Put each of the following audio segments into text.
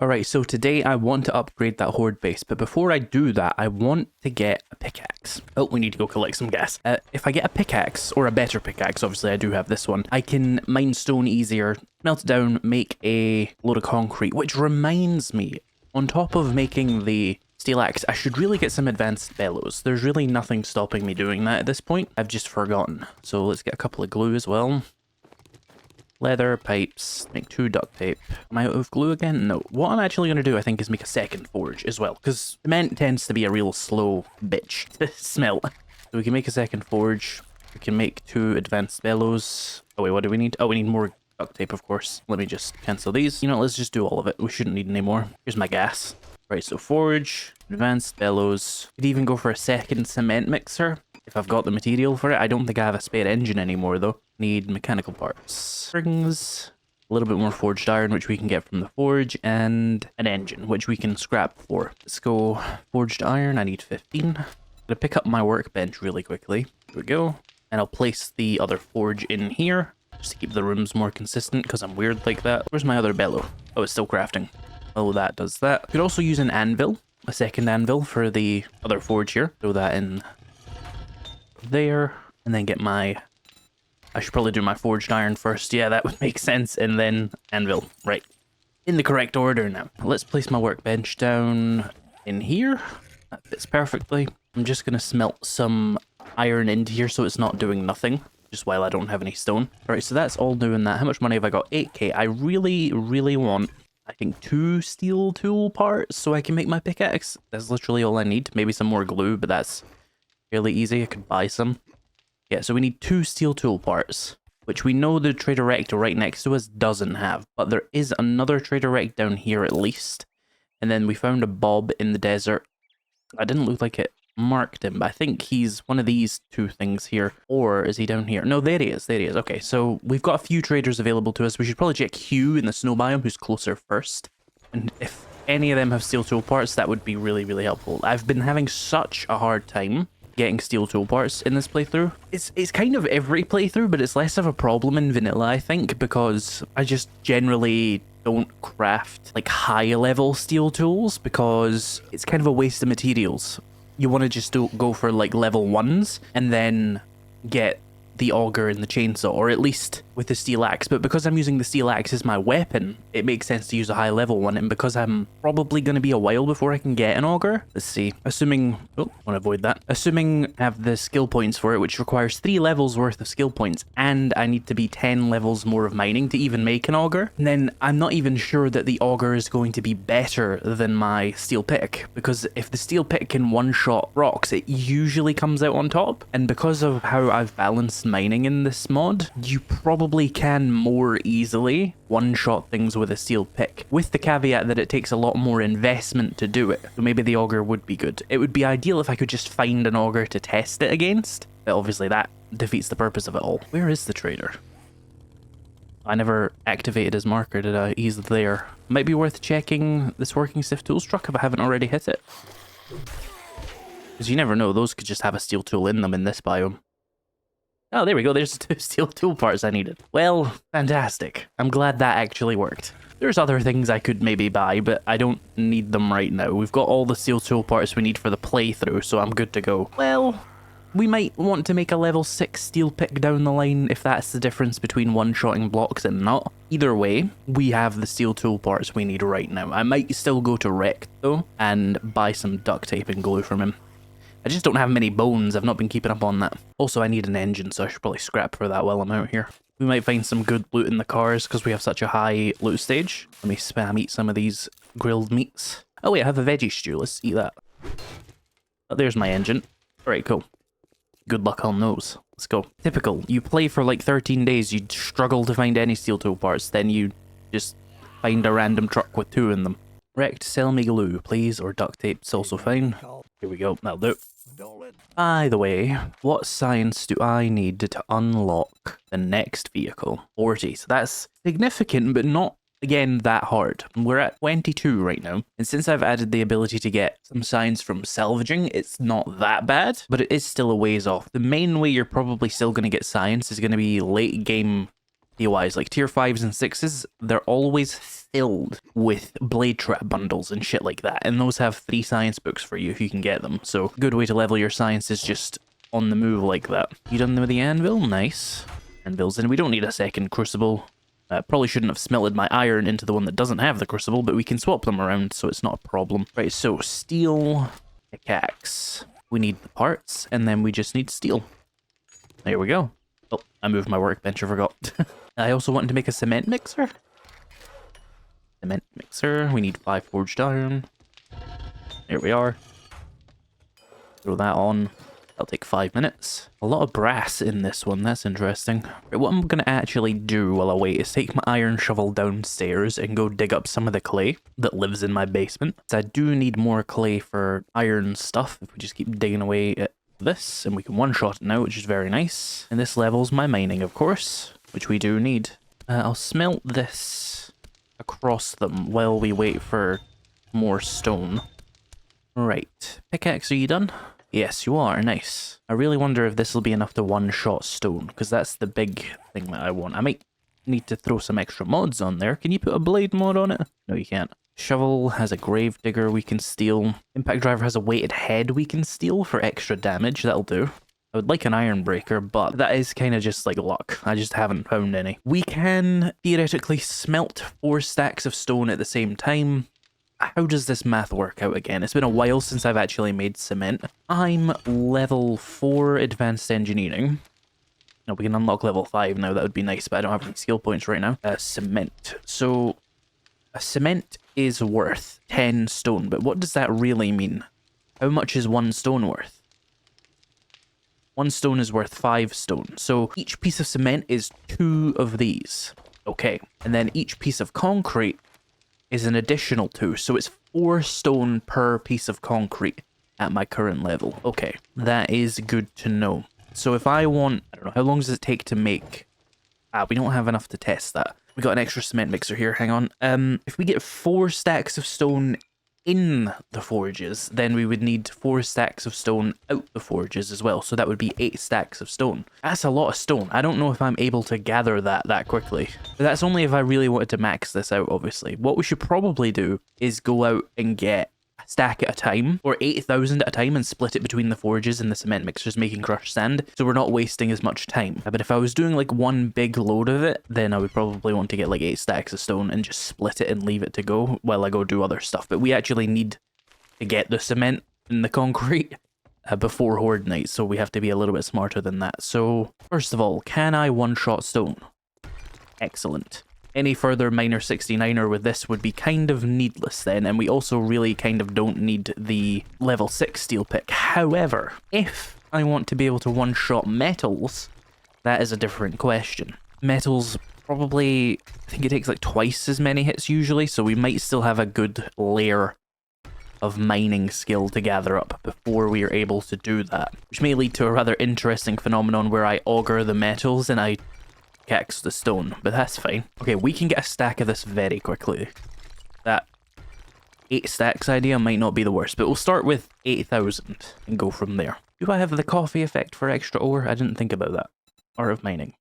Alright, so today I want to upgrade that horde base, but before I do that, I want to get a pickaxe. Oh, we need to go collect some gas. If I get a pickaxe, or a better pickaxe, obviously I do have this one, I can mine stone easier, melt it down, make a load of concrete, which reminds me, on top of making the steel axe, I should really get some advanced bellows. There's really nothing stopping me doing that at this point. I've just forgotten. So let's get a couple of glue as well. Leather, pipes, make 2 duct tape. Am I out of glue again? No. What I'm actually going to do, I think, is make a second forge as well, because cement tends to be a real slow bitch to smelt. So we can make a second forge. We can make 2 advanced bellows. Oh wait, what do we need? Oh, we need more duct tape, of course. Let me just cancel these. You know, let's just do all of it. We shouldn't need any more. Here's my gas. Right, so forge, advanced bellows. Could even go for a second cement mixer if I've got the material for it. I don't think I have a spare engine anymore, though. Need mechanical parts. Springs, a little bit more forged iron, which we can get from the forge, and an engine, which we can scrap for. Let's go forged iron. I need 15. I'm gonna pick up my workbench really quickly. Here we go. And I'll place the other forge in here, just to keep the rooms more consistent, because I'm weird like that. Where's my other bellow? Oh, it's still crafting. Oh, that does that. Could also use an anvil, a second anvil for the other forge here. Throw that in there, and then get my... I should probably do my forged iron first. Yeah, that would make sense. And then anvil. Right. In the correct order now. Let's place my workbench down in here. That fits perfectly. I'm just going to smelt some iron into here so it's not doing nothing, just while I don't have any stone. Alright, so that's all doing that. How much money have I got? 8k. I really, really want, I think, 2 steel tool parts so I can make my pickaxe. That's literally all I need. Maybe some more glue, but that's fairly easy. I could buy some. Yeah, so we need 2 steel tool parts, which we know the Trader Rector right next to us doesn't have, but there is another Trader Rec down here at least. And then we found a Bob in the desert. I didn't look like it marked him, but I think he's one of these 2 things here. Or is he down here? No, there he is. There he is. Okay, so we've got a few traders available to us. We should probably check Hugh in the snow biome, who's closer first. And if any of them have steel tool parts, that would be really, really helpful. I've been having such a hard time getting steel tool parts in this playthrough. It's kind of every playthrough, but it's less of a problem in vanilla, I think, because I just generally don't craft like high level steel tools because it's kind of a waste of materials. You want to just go for like level 1s and then get the auger and the chainsaw, or at least with the steel axe. But because I'm using the steel axe as my weapon, it makes sense to use a high level one. And because I'm probably going to be a while before I can get an auger, let's see, assuming, oh, I want to avoid that, assuming I have the skill points for it, which requires 3 levels worth of skill points, and I need to be 10 levels more of mining to even make an auger, then I'm not even sure that the auger is going to be better than my steel pick, because if the steel pick can one-shot rocks, it usually comes out on top. And because of how I've balanced mining in this mod, you probably can more easily one-shot things with a steel pick, with the caveat that it takes a lot more investment to do it. So maybe the auger would be good. It would be ideal if I could just find an auger to test it against, but obviously that defeats the purpose of it all. Where is the trader? I never activated his marker, did I? He's there. Might be worth checking this working stiff tools truck if I haven't already hit it. Because you never know, those could just have a steel tool in them in this biome. Oh, there we go. There's 2 steel tool parts I needed. Well, fantastic. I'm glad that actually worked. There's other things I could maybe buy, but I don't need them right now. We've got all the steel tool parts we need for the playthrough, so I'm good to go. Well, we might want to make a level 6 steel pick down the line if that's the difference between one-shotting blocks and not. Either way, we have the steel tool parts we need right now. I might still go to Rect, though, and buy some duct tape and glue from him. I just don't have many bones. I've not been keeping up on that. Also, I need an engine, so I should probably scrap for that while I'm out here. We might find some good loot in the cars because we have such a high loot stage. Let me spam eat some of these grilled meats. Oh wait, I have a veggie stew. Let's eat that. Oh, there's my engine. Alright, cool. Good luck on those. Let's go. Typical. You play for like 13 days, you struggle to find any steel tool parts, then you just find a random truck with 2 in them. Wrecked, sell me glue, please, or duct tape's also fine. Here we go, that'll do. By the way, what science do I need to unlock the next vehicle? 40, so that's significant, but not, again, that hard. We're at 22 right now, and since I've added the ability to get some science from salvaging, it's not that bad, but it is still a ways off. The main way you're probably still going to get science is going to be late game POIs, like tier 5s and 6s, they're always filled with blade trap bundles and shit like that. And those have 3 science books for you if you can get them. So good way to level your science is just on the move like that. You done with the anvil? Nice. Anvils in. We don't need a second crucible. Probably shouldn't have smelted my iron into the one that doesn't have the crucible, but we can swap them around, so it's not a problem. Right, so steel, pickaxe. We need the parts, and then we just need steel. There we go. Oh, I moved my workbench, I forgot. I also wanted to make a cement mixer. Cement mixer. We need 5 forged iron. There we are. Throw that on. That'll take 5 minutes. A lot of brass in this one, that's interesting. Right, what I'm going to actually do while I wait is take my iron shovel downstairs and go dig up some of the clay that lives in my basement. So I do need more clay for iron stuff if we just keep digging away at this, and we can one-shot it now, which is very nice. And this levels my mining, of course, which we do need. I'll smelt this across them while we wait for more stone. Right, pickaxe, are you done? Yes, you are. Nice. I really wonder if this will be enough to one-shot stone, because that's the big thing that I want. I might need to throw some extra mods on there. Can you put a blade mod on it? No, you can't. Shovel has a grave digger we can steal. Impact driver has a weighted head we can steal for extra damage. That'll do. I would like an iron breaker, but that is kind of just like luck. I just haven't found any. We can theoretically smelt 4 stacks of stone at the same time. How does this math work out again? It's been a while since I've actually made cement. I'm level 4 advanced engineering. No, we can unlock level 5 now. That would be nice, but I don't have any skill points right now. Cement. So a cement is worth 10 stone, but what does that really mean? How much is 1 stone worth? 1 stone is worth 5 stone. So each piece of cement is 2 of these. Okay. And then each piece of concrete is an additional 2, so it's 4 stone per piece of concrete at my current level. Okay, that is good to know. So if I want, I don't know, how long does it take to make... we don't have enough to test that. We got an extra cement mixer here, hang on. If we get 4 stacks of stone in the forges, then we would need 4 stacks of stone out the forges as well. So that would be 8 stacks of stone. That's a lot of stone. I don't know if I'm able to gather that quickly. But that's only if I really wanted to max this out, obviously. What we should probably do is go out and get a stack at a time, or 8,000 at a time, and split it between the forges and the cement mixers making crushed sand, so we're not wasting as much time. But if I was doing like one big load of it, then I would probably want to get like 8 stacks of stone and just split it and leave it to go while I go do other stuff. But we actually need to get the cement and the concrete before Horde Night, so we have to be a little bit smarter than that. So first of all, can I one-shot stone? Excellent. Any further minor 69er with this would be kind of needless then, and we also really kind of don't need the level 6 steel pick. However, if I want to be able to one-shot metals, that is a different question. Metals probably, I think it takes like twice as many hits usually, so we might still have a good layer of mining skill to gather up before we are able to do that, which may lead to a rather interesting phenomenon where I auger the metals and I pickaxe the stone, but that's fine. Okay, we can get a stack of this very quickly. That 8 stacks idea might not be the worst, but we'll start with 8,000 and go from there. Do I have the coffee effect for extra ore? I didn't think about that. Art of mining.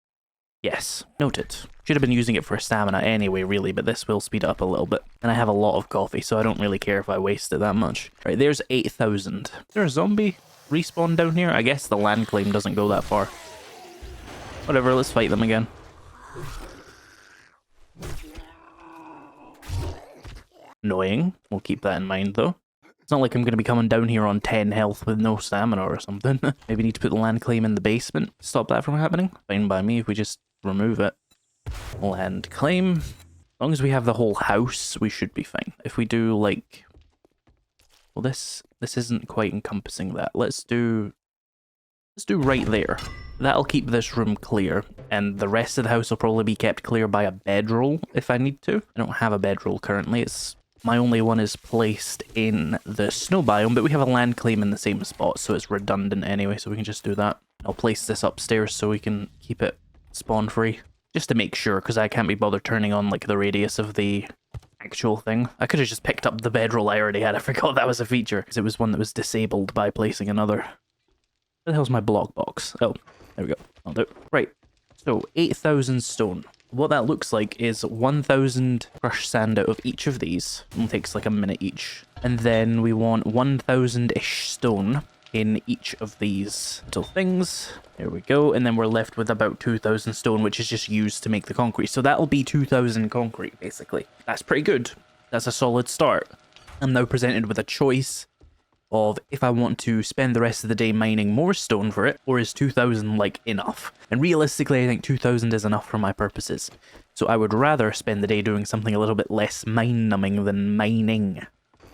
Yes, noted. Should have been using it for stamina anyway, really, but this will speed up a little bit. And I have a lot of coffee, so I don't really care if I waste it that much. Right, there's 8,000. Is there a zombie respawn down here? I guess the land claim doesn't go that far. Whatever, let's fight them again. Annoying. We'll keep that in mind, though. It's not like I'm going to be coming down here on 10 health with no stamina or something. Maybe need to put the land claim in the basement. Stop that from happening. Fine by me if we just remove it. Land claim. As long as we have the whole house, we should be fine. If we do, like... Well, this isn't quite encompassing that. Let's do right there. That'll keep this room clear, and the rest of the house will probably be kept clear by a bedroll if I need to. I don't have a bedroll currently. My only one is placed in the snow biome, but we have a land claim in the same spot, so it's redundant anyway, so we can just do that. I'll place this upstairs so we can keep it spawn free, just to make sure, because I can't be bothered turning on like the radius of the actual thing. I could have just picked up the bedroll I already had. I forgot that was a feature, because it was one that was disabled by placing another. Where the hell's my block box? Oh, there we go. I'll do it. Right, so 8,000 stone. What that looks like is 1,000 crushed sand out of each of these. It takes like a minute each. And then we want 1,000-ish stone in each of these little things. There we go. And then we're left with about 2,000 stone, which is just used to make the concrete. So that'll be 2,000 concrete, basically. That's pretty good. That's a solid start. I'm now presented with a choice of if I want to spend the rest of the day mining more stone for it, or is 2,000 like enough? And realistically, I think 2,000 is enough for my purposes. So I would rather spend the day doing something a little bit less mind-numbing than mining.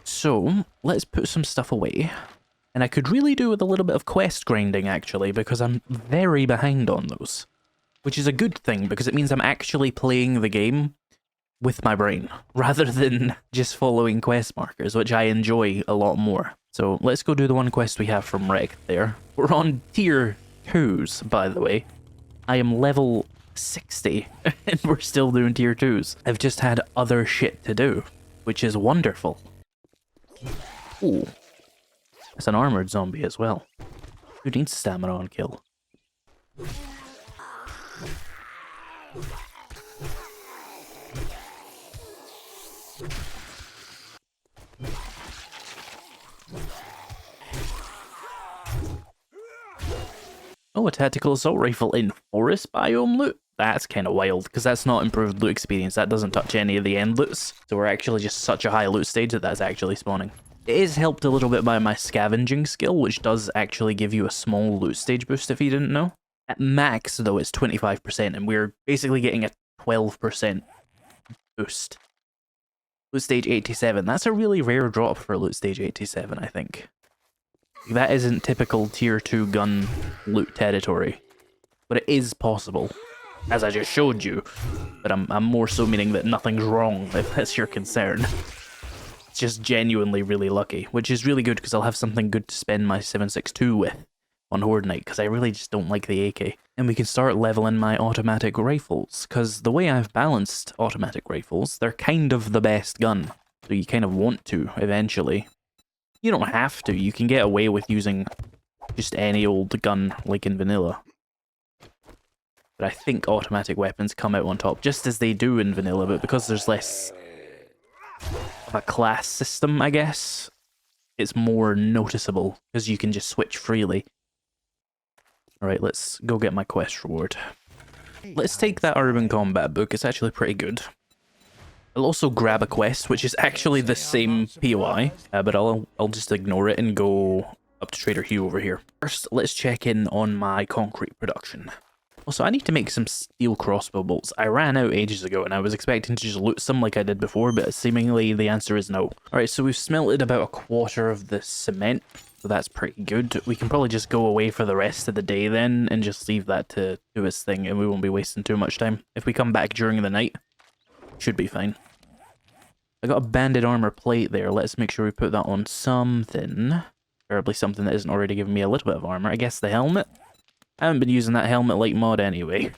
So let's put some stuff away. And I could really do with a little bit of quest grinding, actually, because I'm very behind on those. Which is a good thing, because it means I'm actually playing the game with my brain, rather than just following quest markers, which I enjoy a lot more. So let's go do the one quest we have from Wreck there. We're on tier 2s, by the way. I am level 60, and we're still doing tier 2s. I've just had other shit to do, which is wonderful. Ooh. It's an armored zombie as well. Who needs stamina on kill? Oh, a tactical assault rifle in forest biome loot? That's kind of wild, because that's not improved loot experience. That doesn't touch any of the end loots. So we're actually just such a high loot stage that that's actually spawning. It is helped a little bit by my scavenging skill, which does actually give you a small loot stage boost if you didn't know. At max, though, it's 25%, and we're basically getting a 12% boost. Loot stage 87. That's a really rare drop for loot stage 87, I think. That isn't typical tier 2 gun loot territory. But it is possible, as I just showed you. But I'm more so meaning that nothing's wrong, if that's your concern. It's just genuinely really lucky, which is really good because I'll have something good to spend my 7.62 with on Horde Night, because I really just don't like the AK. And we can start leveling my automatic rifles, because the way I've balanced automatic rifles, they're kind of the best gun. So you kind of want to, eventually. You don't have to, you can get away with using just any old gun, like in vanilla. But I think automatic weapons come out on top, just as they do in vanilla, but because there's less of a class system, I guess, it's more noticeable, because you can just switch freely. Alright, let's go get my quest reward. Let's take that Urban Combat book, it's actually pretty good. I'll also grab a quest, which is actually the same POI, but I'll just ignore it and go up to Trader Hugh over here. First, let's check in on my concrete production. Also, I need to make some steel crossbow bolts. I ran out ages ago and I was expecting to just loot some like I did before, but seemingly the answer is no. Alright, so we've smelted about a quarter of the cement, so that's pretty good. We can probably just go away for the rest of the day then and just leave that to do its thing, and we won't be wasting too much time. If we come back during the night, should be fine. I got a banded armor plate there. Let's make sure we put that on something. Preferably something that isn't already giving me a little bit of armor. I guess the helmet? I haven't been using that helmet like mod anyway.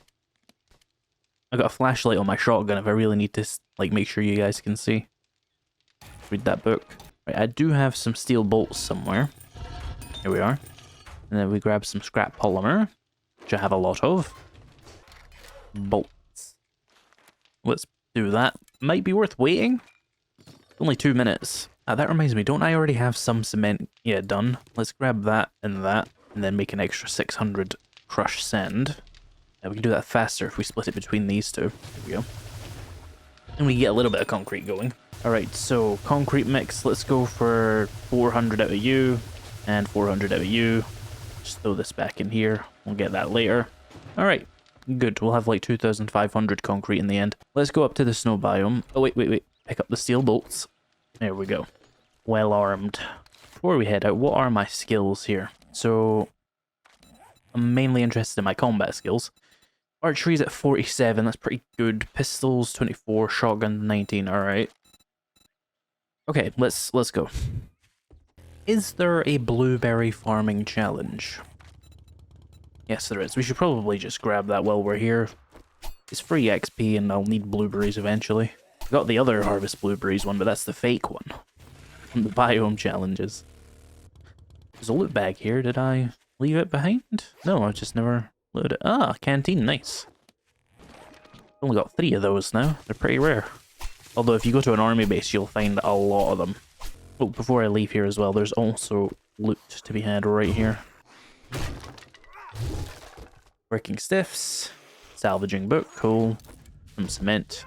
I got a flashlight on my shotgun if I really need to like make sure you guys can see. Read that book. Right, I do have some steel bolts somewhere. Here we are. And then we grab some scrap polymer, which I have a lot of. Bolts. Let's do that. Might be worth waiting. Only 2 minutes. That reminds me, don't I already have some cement? Yeah, done. Let's grab that, and then make an extra 600 crushed sand. We can do that faster if we split it between these two. There we go. And we get a little bit of concrete going. Alright, so concrete mix, let's go for 400 out of you, and 400 out of you. Just throw this back in here. We'll get that later. Alright, good. We'll have like 2,500 concrete in the end. Let's go up to the snow biome. Oh, wait. Pick up the steel bolts. There we go. Well armed. Before we head out, what are my skills here? So, I'm mainly interested in my combat skills. Archery's at 47, that's pretty good. Pistols, 24, shotgun, 19, alright. Okay, let's go. Is there a blueberry farming challenge? Yes, there is. We should probably just grab that while we're here. It's free XP and I'll need blueberries eventually. I got the other harvest blueberries one, but that's the fake one. From the biome challenges. There's a loot bag here. Did I leave it behind? No, I just never loaded it. Ah, canteen, nice. Only got 3 of those now. They're pretty rare. Although if you go to an army base, you'll find a lot of them. Oh, before I leave here as well, there's also loot to be had right here. Working stiffs, salvaging book, coal, some cement,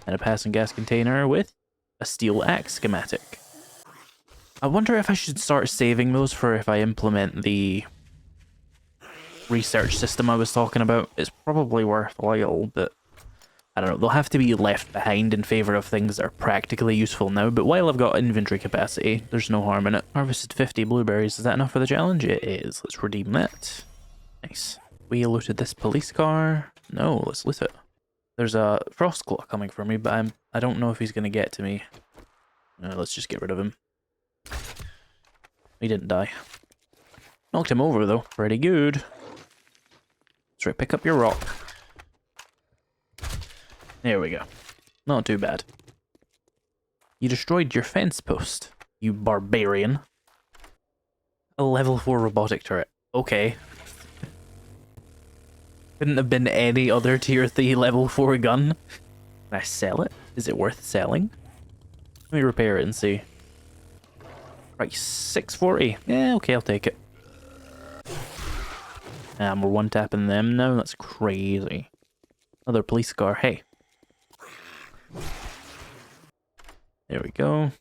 and a passing gas container with a steel axe schematic. I wonder if I should start saving those for if I implement the research system I was talking about. It's probably worthwhile, but I don't know. They'll have to be left behind in favor of things that are practically useful now, but while I've got inventory capacity, there's no harm in it. Harvested 50 blueberries. Is that enough for the challenge? It is. Let's redeem that. Nice. We looted this police car. No, let's loot it. There's a Frostclaw coming for me, but I don't know if he's going to get to me. No, let's just get rid of him. He didn't die. Knocked him over, though. Pretty good. That's right, pick up your rock. There we go. Not too bad. You destroyed your fence post, you barbarian. A level 4 robotic turret. Okay. Couldn't have been any other tier 3 level 4 gun. Can I sell it? Is it worth selling? Let me repair it and see. Right, 640. Yeah, okay, I'll take it. And we're one-tapping them now. That's crazy. Another police car. Hey. There we go.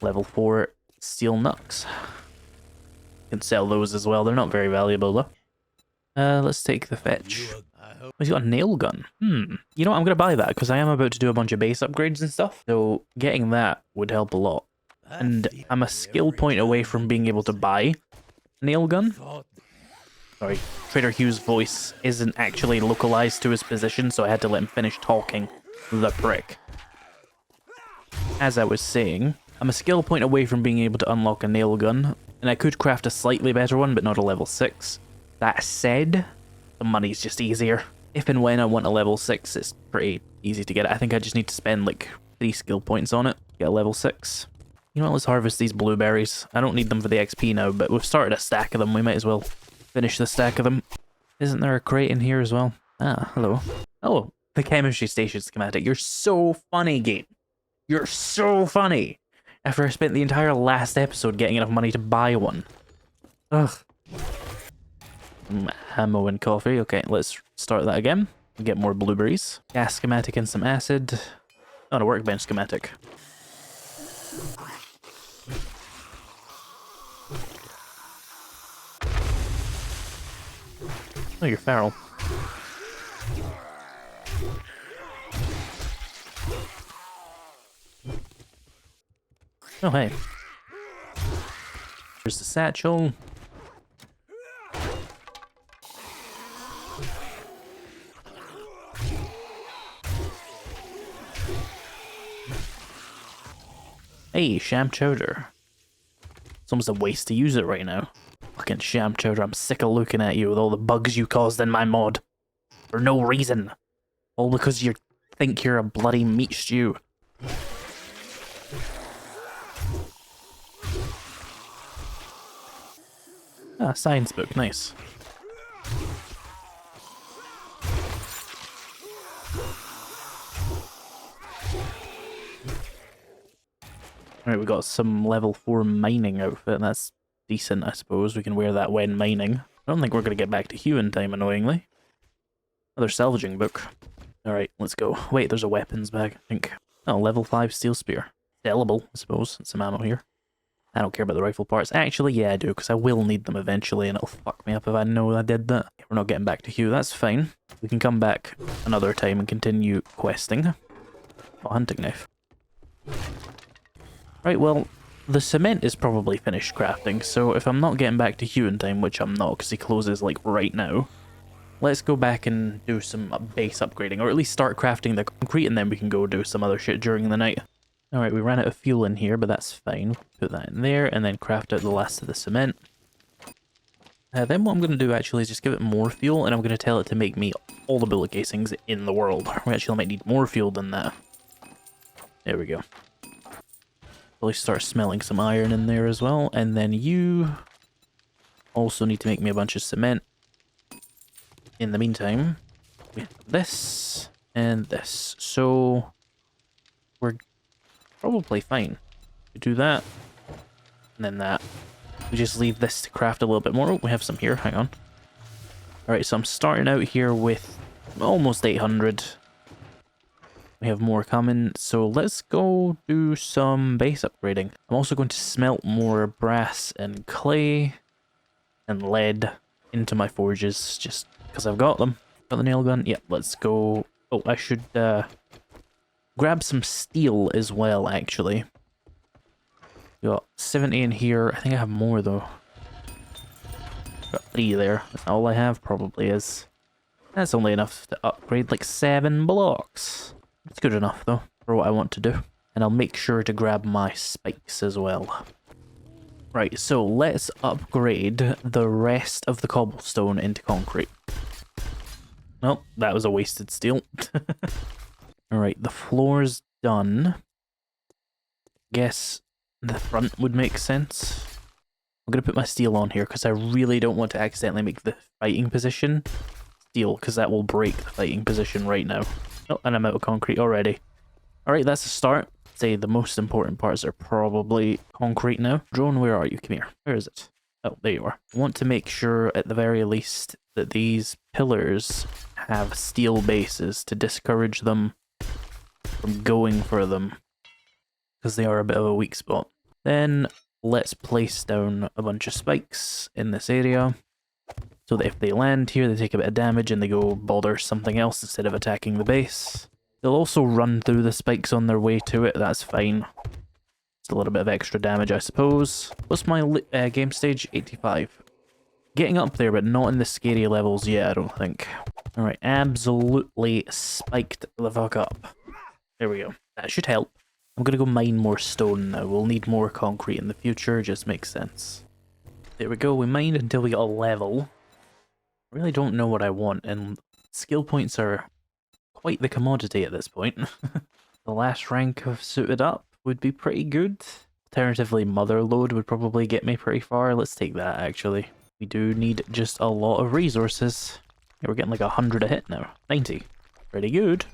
Level 4 steel knucks. Can sell those as well. They're not very valuable though. Let's take the fetch. Oh, he's got a nail gun. You know what? I'm going to buy that because I am about to do a bunch of base upgrades and stuff. So getting that would help a lot. And I'm a skill point away from being able to buy a nail gun. Sorry, Trader Hugh's voice isn't actually localized to his position, so I had to let him finish talking. The prick. As I was saying, I'm a skill point away from being able to unlock a nail gun, and I could craft a slightly better one, but not a level 6. That said, the money's just easier. If and when I want a level 6, it's pretty easy to get it. I think I just need to spend like 3 skill points on it, get a level 6. You know what, let's harvest these blueberries. I don't need them for the XP now, but we've started a stack of them. We might as well finish the stack of them. Isn't there a crate in here as well? Ah, hello. Oh, the chemistry station schematic. You're so funny, game. You're so funny. After I spent the entire last episode getting enough money to buy one. Ugh. Ammo and coffee. Okay, let's start that again. Get more blueberries. Gas schematic and some acid. Oh, a workbench schematic. Oh, you're feral. Oh, hey. Here's the satchel. Hey, sham chowder. It's almost a waste to use it right now. Fucking sham chowder, I'm sick of looking at you with all the bugs you caused in my mod. For no reason. All because you think you're a bloody meat stew. Ah, science book, nice. Alright, we got some level 4 mining outfit. That's decent, I suppose. We can wear that when mining. I don't think we're going to get back to Hugh in time, annoyingly. Another salvaging book. Alright, let's go. Wait, there's a weapons bag, I think. Oh, level 5 steel spear. Sellable, I suppose. Some ammo here. I don't care about the rifle parts. Actually, yeah, I do, because I will need them eventually, and it'll fuck me up if I know I did that. We're not getting back to Hugh, that's fine. We can come back another time and continue questing. Oh, hunting knife. Right, well, the cement is probably finished crafting, so if I'm not getting back to Hugh in time, which I'm not, because he closes, like, right now, let's go back and do some base upgrading, or at least start crafting the concrete, and then we can go do some other shit during the night. Alright, we ran out of fuel in here, but that's fine. Put that in there, and then craft out the last of the cement. Then what I'm going to do, actually, is just give it more fuel, and I'm going to tell it to make me all the bullet casings in the world. We actually might need more fuel than that. There we go. Probably start smelling some iron in there as well, and then you also need to make me a bunch of cement. In the meantime, We have this and this. So we're probably fine. We do that and then that. We just leave this to craft a little bit more. Oh, we have some here. Hang on. All right, so I'm starting out here with almost 800. We have more coming, so let's go do some base upgrading. I'm also going to smelt more brass and clay and lead into my forges, just because I've got them. Got the nail gun? Yep, let's go. Oh, I should grab some steel as well, actually. Got 70 in here. I think I have more, though. Got 3 there. That's all I have, probably is. That's only enough to upgrade like 7 blocks. It's good enough, though, for what I want to do. And I'll make sure to grab my spikes as well. Right, so let's upgrade the rest of the cobblestone into concrete. Nope, that was a wasted steel. Alright, the floor's done. Guess the front would make sense. I'm going to put my steel on here because I really don't want to accidentally make the fighting position steel, because that will break the fighting position right now. Oh, and I'm out of concrete already. Alright, that's a start. I'd say the most important parts are probably concrete now. Drone, where are you? Come here. Where is it? Oh, there you are. I want to make sure at the very least that these pillars have steel bases to discourage them from going for them, because they are a bit of a weak spot. Then let's place down a bunch of spikes in this area, so that if they land here, they take a bit of damage and they go bother something else instead of attacking the base. They'll also run through the spikes on their way to it, that's fine. Just a little bit of extra damage, I suppose. What's my game stage? 85. Getting up there, but not in the scary levels yet, I don't think. Alright, absolutely spiked the fuck up. There we go. That should help. I'm gonna go mine more stone now. We'll need more concrete in the future, just makes sense. There we go, we mined until we got a level. I really don't know what I want, and skill points are quite the commodity at this point. The last rank of suited up would be pretty good. Alternatively, mother load would probably get me pretty far. Let's take that, actually. We do need just a lot of resources. Yeah, we're getting like 100 a hit now. 90. Pretty good.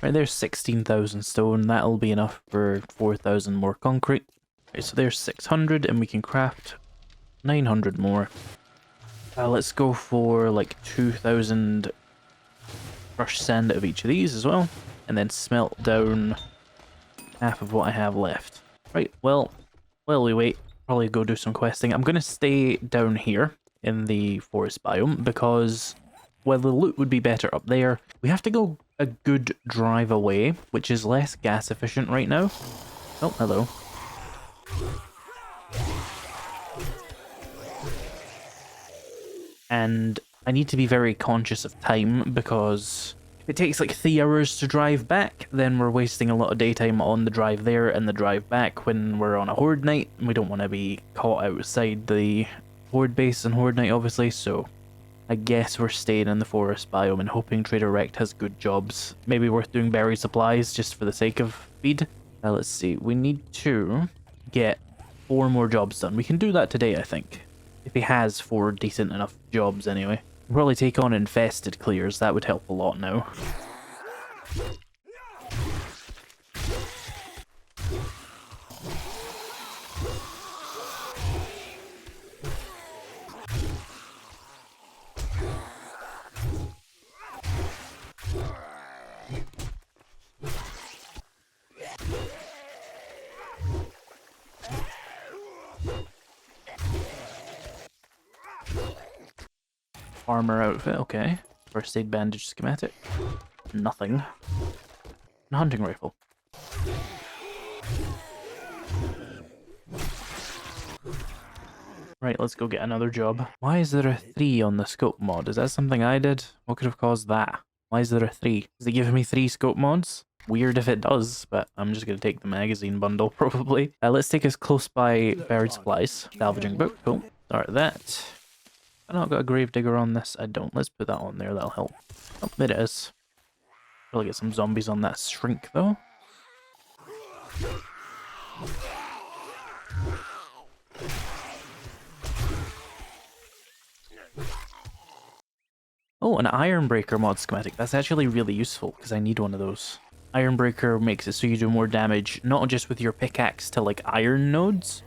Right, there's 16,000 stone. That'll be enough for 4,000 more concrete. Okay, so there's 600, and we can craft 900 more. Let's go for like 2,000 crushed sand out of each of these as well, and then smelt down half of what I have left. Right, well, while we wait, probably go do some questing. I'm going to stay down here in the forest biome, because while the loot would be better up there, we have to go a good drive away, which is less gas efficient right now. Oh, hello. And I need to be very conscious of time, because if it takes like 3 hours to drive back, then we're wasting a lot of daytime on the drive there and the drive back when we're on a horde night. We don't want to be caught outside the horde base on horde night, obviously, so I guess we're staying in the forest biome and hoping Trader Rect has good jobs. Maybe worth doing berry supplies just for the sake of feed. Now let's see, we need to get 4 more jobs done. We can do that today, I think. If he has 4 decent enough jobs anyway. We'll probably take on infested clears, that would help a lot now. Armor outfit, okay. First aid bandage schematic. Nothing. A hunting rifle. Right, let's go get another job. Why is there a 3 on the scope mod? Is that something I did? What could have caused that? Why is there a 3? Is it giving me 3 scope mods? Weird if it does, but I'm just going to take the magazine bundle, probably. Let's take us close by buried supplies. Salvaging book, cool. Start that. I not got a gravedigger on this? I don't. Let's put that on there, that'll help. Oh, there it is. Probably get some zombies on that shrink, though. Oh, an Iron Breaker mod schematic. That's actually really useful because I need one of those. Iron Breaker makes it so you do more damage, not just with your pickaxe to like iron nodes,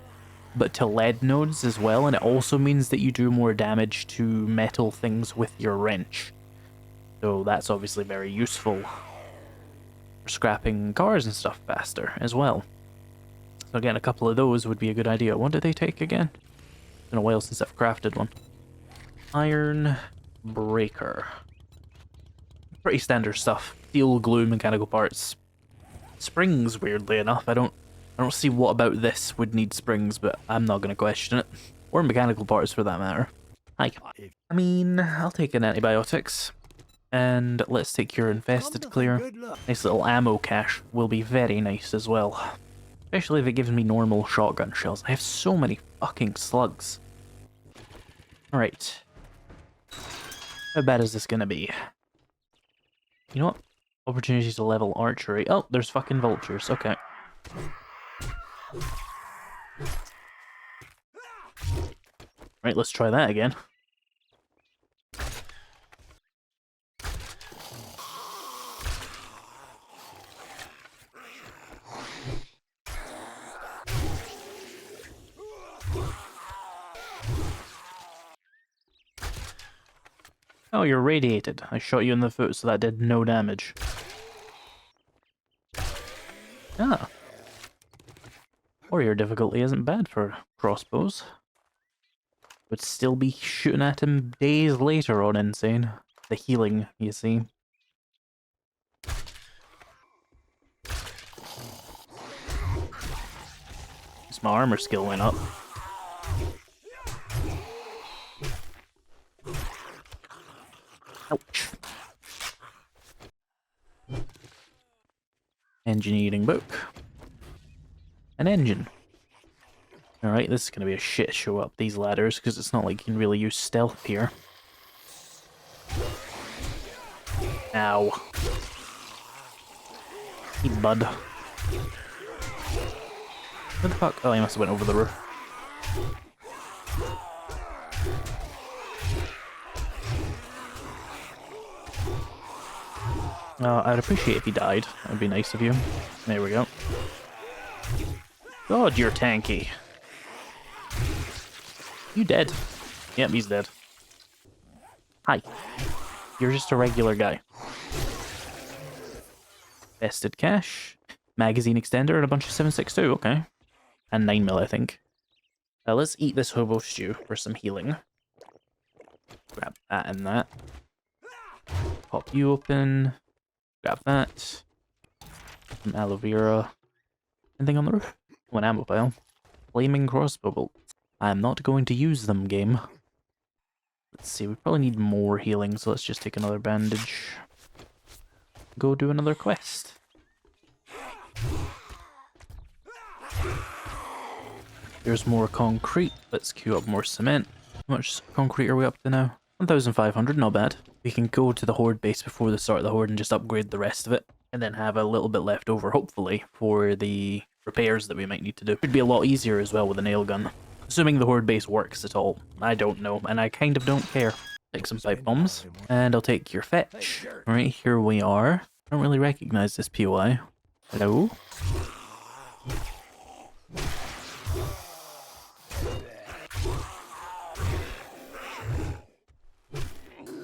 but to lead nodes as well. And it also means that you do more damage to metal things with your wrench. So that's obviously very useful for scrapping cars and stuff faster as well. So again, a couple of those would be a good idea. What do they take again? It's been a while since I've crafted one. Iron Breaker. Pretty standard stuff. Steel, glue, mechanical parts. Springs, weirdly enough. I don't see what about this would need springs, but I'm not going to question it. Or mechanical parts for that matter. I mean, I'll take an antibiotics. And let's take your infested clear. Nice little ammo cache will be very nice as well. Especially if it gives me normal shotgun shells. I have so many fucking slugs. Alright. How bad is this gonna be? You know what? Opportunities to level archery. Oh, there's fucking vultures. Okay. Right, let's try that again. Oh, you're radiated. I shot you in the foot, so that did no damage. Ah. Warrior difficulty isn't bad for crossbows. Would still be shooting at him days later on Insane. The healing, you see. My armor skill went up. Ouch. Engine eating book. An engine. Alright, this is going to be a shit show up these ladders, because it's not like you can really use stealth here. Ow. Hey, bud. What the fuck? Oh, he must have went over the roof. I'd appreciate if he died. That would be nice of you. There we go. God, you're tanky. You dead? Yep, he's dead. Hi. You're just a regular guy. Vested cash. Magazine extender and a bunch of 7.62, okay. And 9mm, I think. Let's eat this hobo stew for some healing. Grab that and that. Pop you open. Grab that. Some aloe vera. Anything on the roof? Oh, an ammo pile. Flaming crossbow bolt. I'm not going to use them, game. Let's see, we probably need more healing, so let's just take another bandage. Go do another quest. There's more concrete. Let's queue up more cement. How much concrete are we up to now? 1,500, not bad. We can go to the horde base before the start of the horde and just upgrade the rest of it. And then have a little bit left over, hopefully, for the repairs that we might need to do. Should be a lot easier as well with a nail gun. Assuming the horde base works at all. I don't know, and I kind of don't care. Take some pipe bombs. And I'll take your fetch. Alright, here we are. I don't really recognize this POI. Hello?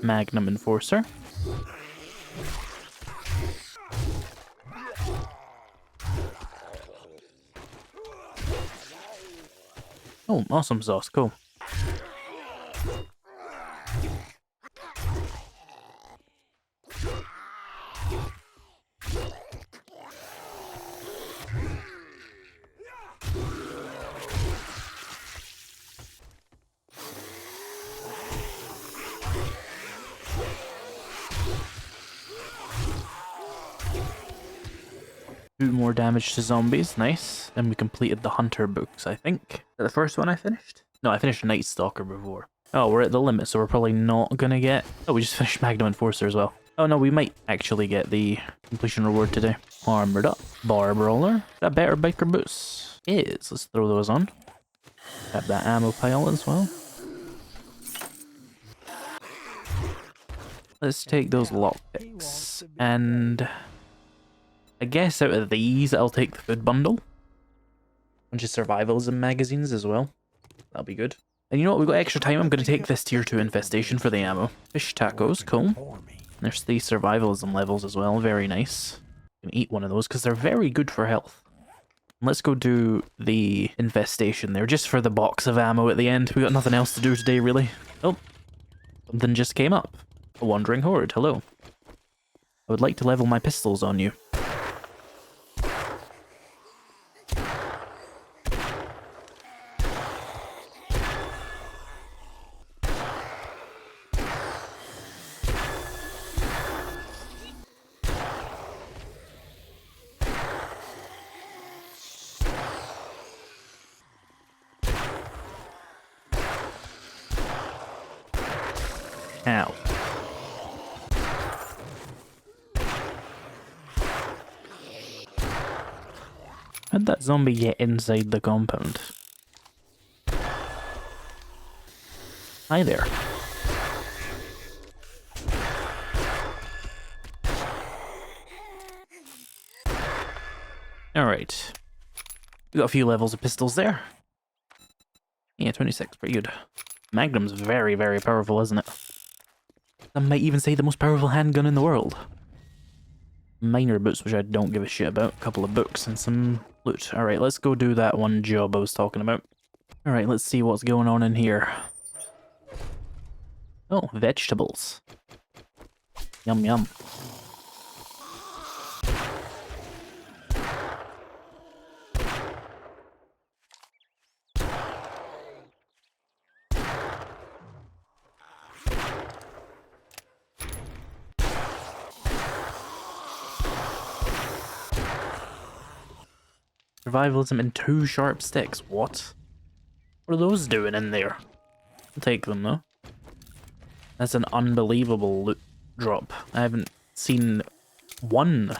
Magnum Enforcer. Oh, awesome sauce, cool. Do more damage to zombies, nice. Then we completed the Hunter books, I think. Is that the first one I finished? No, I finished Night Stalker before. Oh, we're at the limit, so we're probably not gonna get... Oh, we just finished Magnum Enforcer as well. Oh no, we might actually get the completion reward today. Armored up. Barb roller. Got better biker boots. Is. Let's throw those on. Got that ammo pile as well. Let's take those lockpicks. And I guess out of these, I'll take the food bundle. Bunch of survivalism magazines as well. That'll be good. And you know what? We've got extra time. I'm going to take this tier 2 infestation for the ammo. Fish tacos, cool. There's 3 survivalism levels as well. Very nice. You can eat one of those because they're very good for health. Let's go do the infestation there, just for the box of ammo at the end. We got nothing else to do today, really. Oh, something just came up. A wandering horde, hello. I would like to level my pistols on you. Ow. How'd that zombie get inside the compound? Hi there. Alright. We got a few levels of pistols there. Yeah, 26, pretty good. Magnum's very, very powerful, isn't it? I might even say the most powerful handgun in the world. Miner boots, which I don't give a shit about. A couple of books and some loot. Alright, let's go do that one job I was talking about. Alright, let's see what's going on in here. Oh, vegetables. Yum yum. Survivalism and 2 sharp sticks. What? What are those doing in there? I'll take them though. That's an unbelievable loot drop. I haven't seen 1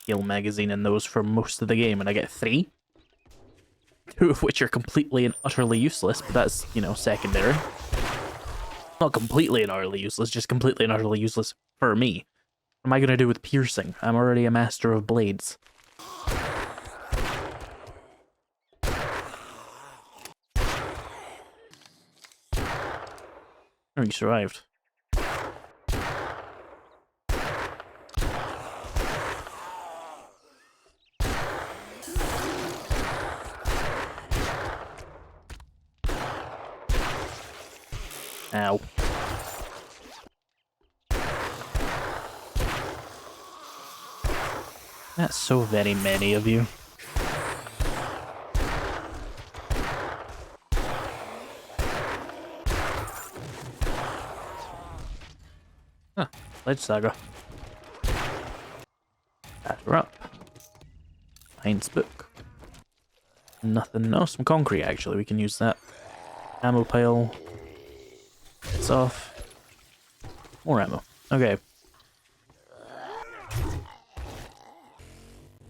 heal magazine in those for most of the game, and I get 3. 2 of which are completely and utterly useless, but that's, you know, secondary. Not completely and utterly useless, just completely and utterly useless for me. What am I going to do with piercing? I'm already a master of blades. Oh, you survived. Ow. That's so very many of you. Huh, Ledge Saga. Batter up. Heinz book. Nothing. No, some concrete actually, we can use that. Ammo pile. It's off. More ammo. Okay.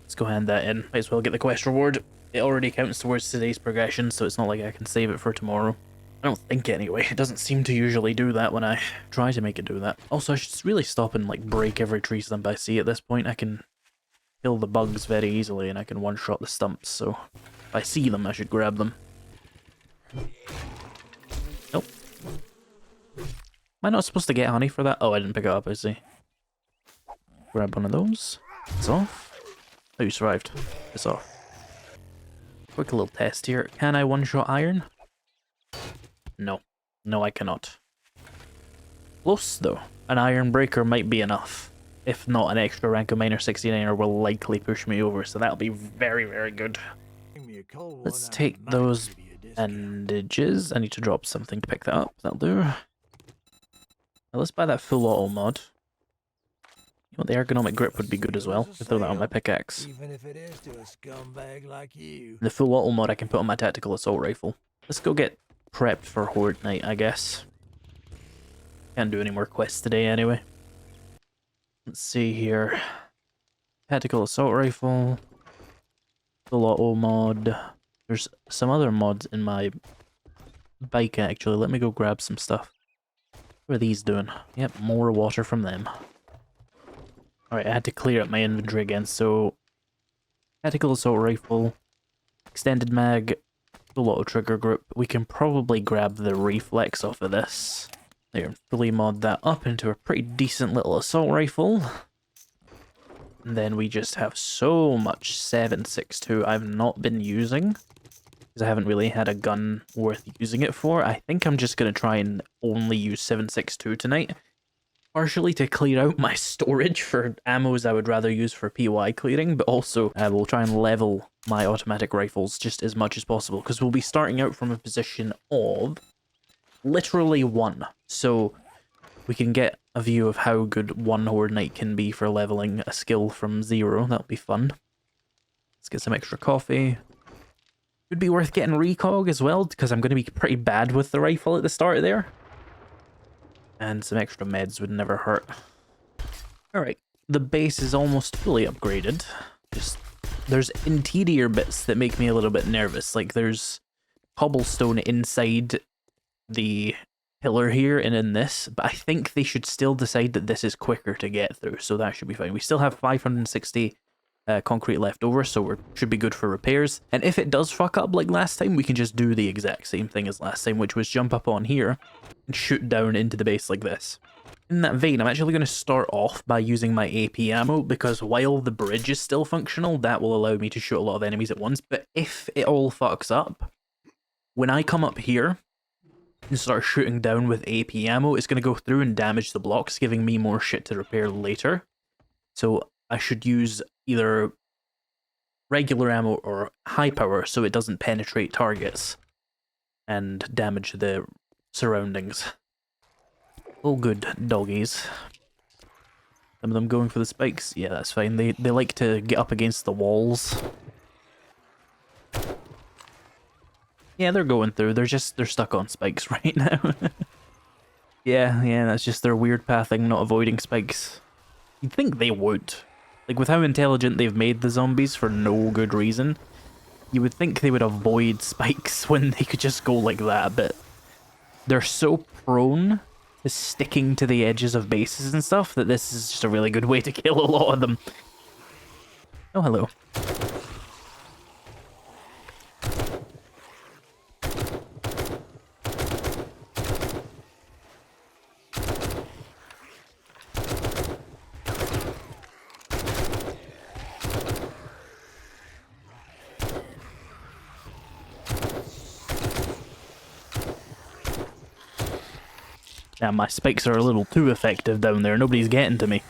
Let's go hand that in. Might as well get the quest reward. It already counts towards today's progression, so it's not like I can save it for tomorrow. I don't think anyway. It doesn't seem to usually do that when I try to make it do that. Also, I should really stop and like break every tree stump I see at this point. I can kill the bugs very easily and I can one-shot the stumps, so if I see them, I should grab them. Nope. Am I not supposed to get honey for that? Oh, I didn't pick it up, I see. Grab one of those. It's off. Oh, you survived. It's off. Quick little test here. Can I one-shot iron? No. No, I cannot. Close, though. An iron breaker might be enough. If not, an extra rank of miner 69er will likely push me over, so that'll be very, very good. Let's take those bandages. I need to drop something to pick that up. That'll do. Now let's buy that full auto mod. You know, the ergonomic grip would be good as well. I'll throw that on my pickaxe. Even if it is to a scumbag like you. The full auto mod I can put on my tactical assault rifle. Let's go get prepped for Horde Night, I guess. Can't do any more quests today anyway. Let's see here. Tactical assault rifle. Full auto mod. There's some other mods in my bike actually. Let me go grab some stuff. What are these doing? Yep, more water from them. Alright, I had to clear up my inventory again, so... Tactical assault rifle, extended mag, full auto trigger group. We can probably grab the reflex off of this. There, fully mod that up into a pretty decent little assault rifle. And then we just have so much 7.62 I've not been using. Because I haven't really had a gun worth using it for. I think I'm just going to try and only use 7.62 tonight. Partially to clear out my storage for ammos I would rather use for PY clearing, but also I will try and level my automatic rifles just as much as possible, because we'll be starting out from a position of literally 1. So we can get a view of how good one Horde Knight can be for leveling a skill from 0. That'll be fun. Let's get some extra coffee. Would be worth getting recog as well, because I'm going to be pretty bad with the rifle at the start there. And some extra meds would never hurt. Alright, the base is almost fully upgraded. Just, there's interior bits that make me a little bit nervous. Like, there's cobblestone inside the pillar here and in this, but I think they should still decide that this is quicker to get through, so that should be fine. We still have 560 concrete left over, so we should be good for repairs. And if it does fuck up like last time, we can just do the exact same thing as last time, which was jump up on here and shoot down into the base like this. In that vein, I'm actually going to start off by using my AP ammo, because while the bridge is still functional, that will allow me to shoot a lot of enemies at once. But if it all fucks up, when I come up here and start shooting down with AP ammo, it's going to go through and damage the blocks, giving me more shit to repair later. So I should use either regular ammo or high power so it doesn't penetrate targets and damage the surroundings. All good, doggies. Some of them going for the spikes. Yeah, that's fine. They like to get up against the walls. Yeah, they're going through. They're stuck on spikes right now. Yeah, that's just their weird pathing, not avoiding spikes. You'd think they would. Like, with how intelligent they've made the zombies for no good reason, you would think they would avoid spikes when they could just go like that, but they're so prone to sticking to the edges of bases and stuff that this is just a really good way to kill a lot of them. Oh, hello. Yeah, my spikes are a little too effective down there. Nobody's getting to me.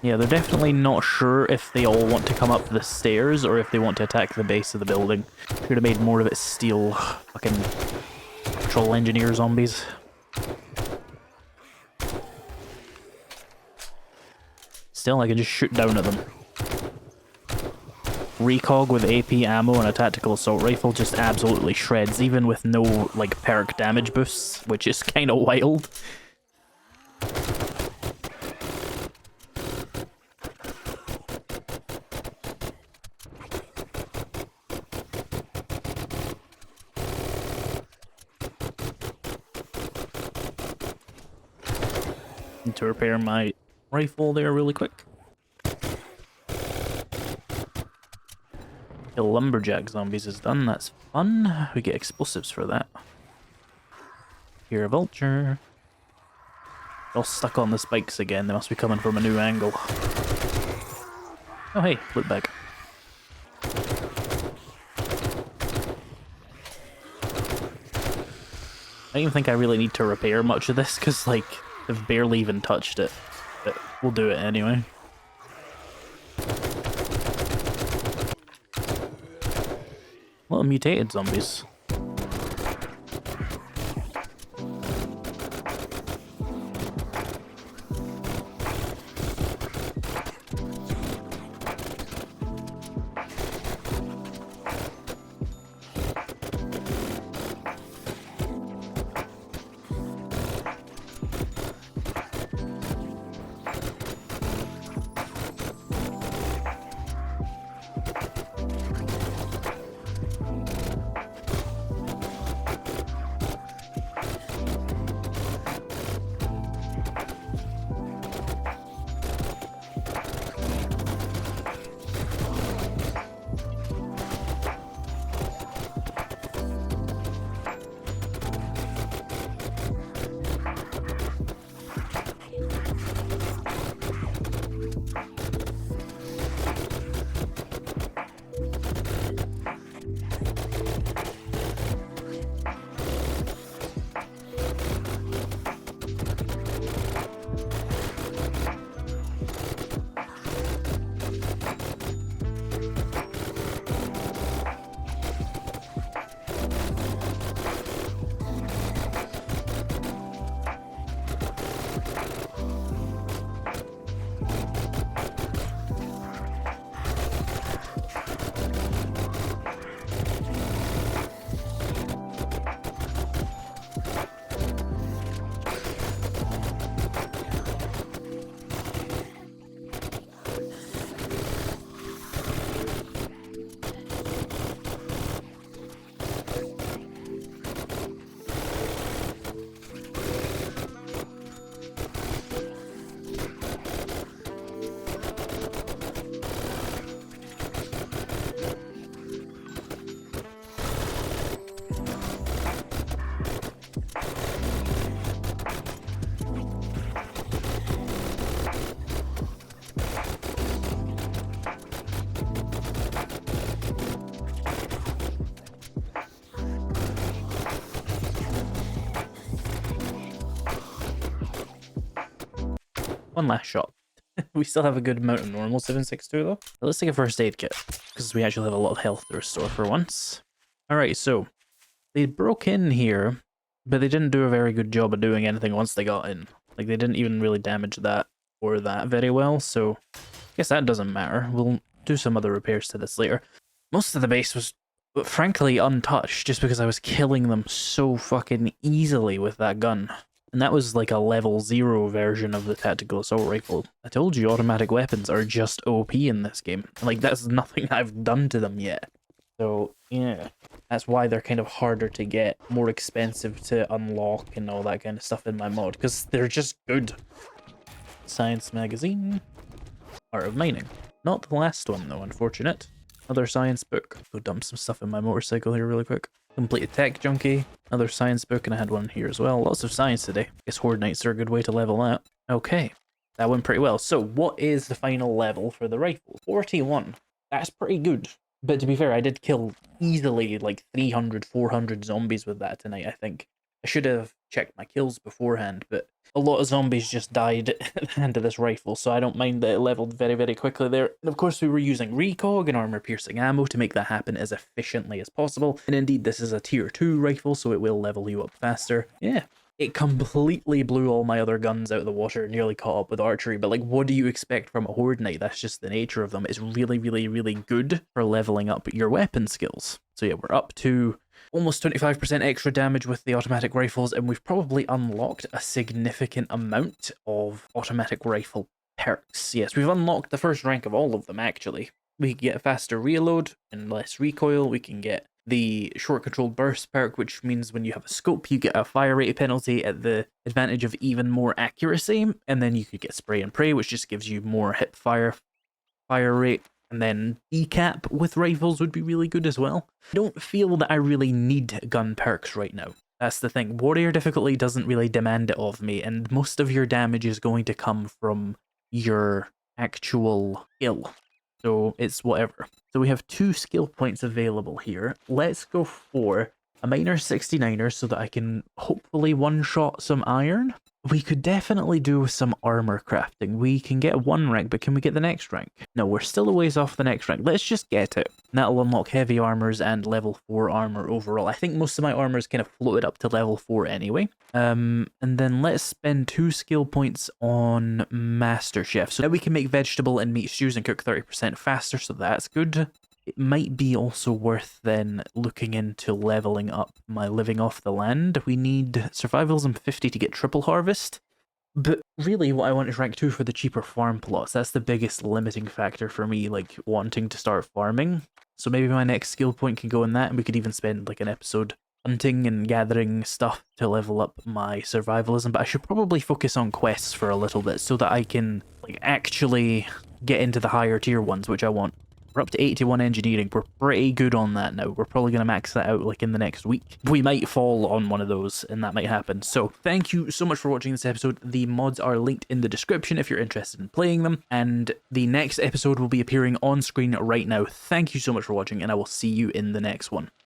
Yeah, they're definitely not sure if they all want to come up the stairs or if they want to attack the base of the building. Should have made more of it steel fucking troll engineer zombies. Still, I can just shoot down at them. Recog with AP ammo and a tactical assault rifle just absolutely shreds, even with no, like, perk damage boosts, which is kind of wild. Need to repair my rifle there really quick. Kill lumberjack zombies is done, that's fun. We get explosives for that. Hear a vulture. They're all stuck on the spikes again, they must be coming from a new angle. Oh hey, look back. I don't even think I really need to repair much of this, because, like, they've barely even touched it. But we'll do it anyway. A lot of mutated zombies. One last shot. We still have a good amount of normal 762 though. But let's take a first aid kit, because we actually have a lot of health to restore for once. Alright, so they broke in here, but they didn't do a very good job of doing anything once they got in. Like, they didn't even really damage that or that very well, so I guess that doesn't matter. We'll do some other repairs to this later. Most of the base was, frankly, untouched, just because I was killing them so fucking easily with that gun. And that was like a level 0 version of the tactical assault rifle. I told you automatic weapons are just OP in this game. Like, that's nothing I've done to them yet. So, yeah. That's why they're kind of harder to get, more expensive to unlock and all that kind of stuff in my mod, because they're just good. Science magazine. Art of mining. Not the last one though, unfortunate. Another science book. Go dump some stuff in my motorcycle here really quick. Completed tech junkie. Another science book, and I had one here as well. Lots of science today. Guess horde nights are a good way to level that. Okay. That went pretty well. So what is the final level for the rifle? 41. That's pretty good. But to be fair, I did kill easily like 300, 400 zombies with that tonight, I think. I should have checked my kills beforehand, but a lot of zombies just died at the hand of this rifle, so I don't mind that it leveled very, very quickly there. And of course, we were using recog and armor-piercing ammo to make that happen as efficiently as possible. And indeed, this is a tier 2 rifle, so it will level you up faster. Yeah. It completely blew all my other guns out of the water, nearly caught up with archery, but like, what do you expect from a horde knight? That's just the nature of them. It's really, really, really good for leveling up your weapon skills. So yeah, we're up to almost 25% extra damage with the automatic rifles, and we've probably unlocked a significant amount of automatic rifle perks. Yes, we've unlocked the first rank of all of them, actually. We can get a faster reload and less recoil. We can get the short controlled burst perk, which means when you have a scope, you get a fire rate penalty at the advantage of even more accuracy, and then you could get spray and pray, which just gives you more hip fire rate. And then decap with rifles would be really good as well. I don't feel that I really need gun perks right now. That's the thing. Warrior difficulty doesn't really demand it of me, and most of your damage is going to come from your actual skill. So it's whatever. So we have 2 skill points available here. Let's go for a miner 69er so that I can hopefully one-shot some iron. We could definitely do with some armor crafting. We can get 1 rank, but can we get the next rank? No, we're still a ways off the next rank. Let's just get it. That'll unlock heavy armors and level 4 armor overall. I think most of my armors kind of floated up to level 4 anyway. And then let's spend 2 skill points on Master Chef. So now we can make vegetable and meat stews and cook 30% faster, so that's good. It might be also worth then looking into leveling up my living off the land. We need survivalism 50 to get triple harvest. But really what I want is rank 2 for the cheaper farm plots. That's the biggest limiting factor for me, like wanting to start farming. So maybe my next skill point can go in that, and we could even spend like an episode hunting and gathering stuff to level up my survivalism. But I should probably focus on quests for a little bit so that I can like actually get into the higher tier ones, which I want. We're up to 81 engineering. We're pretty good on that now. We're probably going to max that out like in the next week. We might fall on one of those, and that might happen. So thank you so much for watching this episode. The mods are linked in the description if you're interested in playing them, and the next episode will be appearing on screen right now. Thank you so much for watching, and I will see you in the next one.